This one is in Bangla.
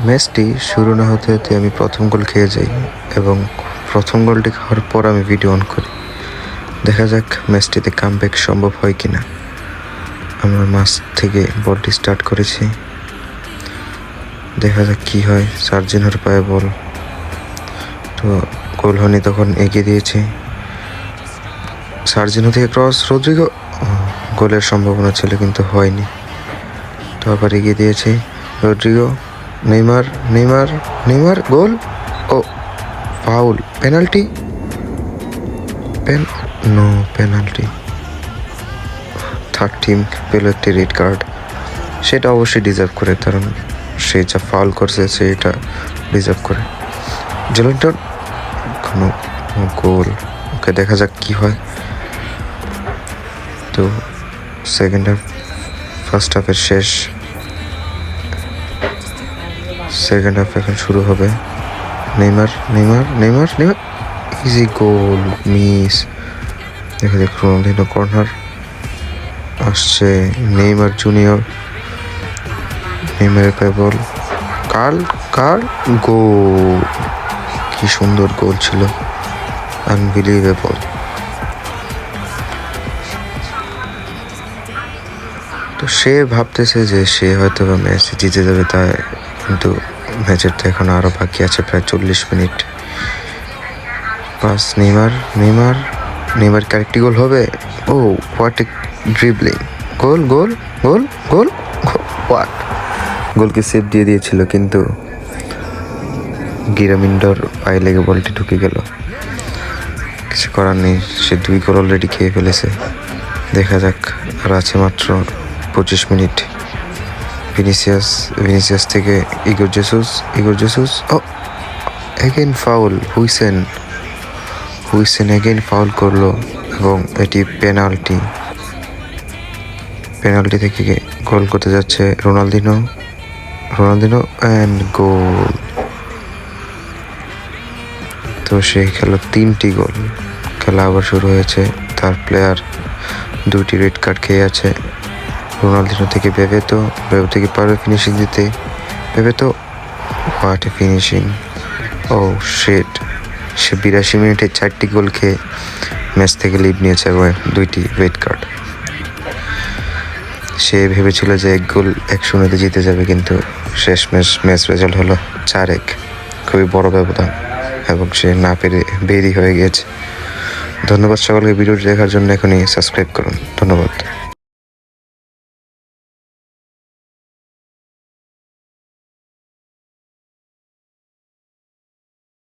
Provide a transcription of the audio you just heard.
ম্যাচটি শুরু না হতে হতে আমি প্রথম গোল খেয়ে যাই এবং প্রথম গোলটি খাওয়ার পর আমি ভিডিও অন করি। দেখা যাক ম্যাচটিতে কামব্যাক সম্ভব হয় কিনা। আমরা মাঝ থেকে বলটি স্টার্ট করেছি, দেখা যাক কি হয়। সার্জিনোর পায়ে বল, তো গোল হয়নি, তখন এগিয়ে দিয়েছি। সার্জিনো থেকে ক্রস, রদ্রিগো, গোলের সম্ভাবনা ছিল কিন্তু হয়নি। তো আবার এগিয়ে দিয়েছি, Rodrigo, Neymar Neymar Neymar, goal ও foul, penalty, no penalty. Third team পেল একটি রেড কার্ড, সেটা অবশ্যই ডিজার্ভ করে, কারণ সে যা ফাউল করছে সেটা ডিজার্ভ করে। জেলিংটন, কোনো গোল, ওকে দেখা যাক কি হয়। তো সেকেন্ড হাফ, ফার্স্ট হাফের শেষ, সেকেন্ড হাফ এখন শুরু হবে। Neymar Neymar Neymar Neymar, easy goal, miss. দেখা যাক রোনালদিনো, কর্নার আসছে, নেইমার জুনিয়র, নেইমারের পায়ে বল, কার্ল গোল। কি সুন্দর গোল ছিল, আনবিলিভেবল। তো সে ভাবতেছে যে সে হয়তো বা ম্যাচ জিতে যাবে, তাই, কিন্তু ম্যাচের তো এখন আরও বাকি আছে প্রায় 40 minute. Pass, Neymar Neymar Neymar আরেকটি গোল হবে। Oh what a dribbling, goal goal goal goal, what, গোলকে সেভ দিয়ে দিয়েছিল, কিন্তু গিরামিন্ডর পায়ে লেগে বলটি ঢুকে গেল। কিছু করার নেই, সে 2 গোল অলরেডি খেয়ে ফেলেছে। দেখা যাক, আর আছে মাত্র 25 মিনিট। ভিনিসিয়াস থেকে Igor Jesus, oh again foul. Huijsen again foul করলো এবং এটি পেনাল্টি থেকে গোল করতে যাচ্ছে রোনালদিনো অ্যান্ড গোল। তো সে খেলো 3টি গোল। খেলা আবার শুরু হয়েছে, তার প্লেয়ার 2টি রেড কার্ড খেয়ে আছে। রোনালদিনো থেকে বেবেতো থেকে পারবে ফিনিশিং দিতে, Bebeto, what a finishing. Oh shit, সে 82 মিনিটে 4টি গোল খেয়ে ম্যাচ থেকে লিড নিয়েছে এবং 2টি রেড কার্ড। সে ভেবেছিল যে 1 গোল 1-0 জিতে যাবে, কিন্তু শেষ ম্যাচ রেজাল্ট হলো 4-1, খুবই বড় ব্যবধান, এবং সে না পেরে বেরি হয়ে গিয়েছে। ধন্যবাদ সকলকে ভিডিওটি দেখার জন্য। এখনই সাবস্ক্রাইব করুন। ধন্যবাদ।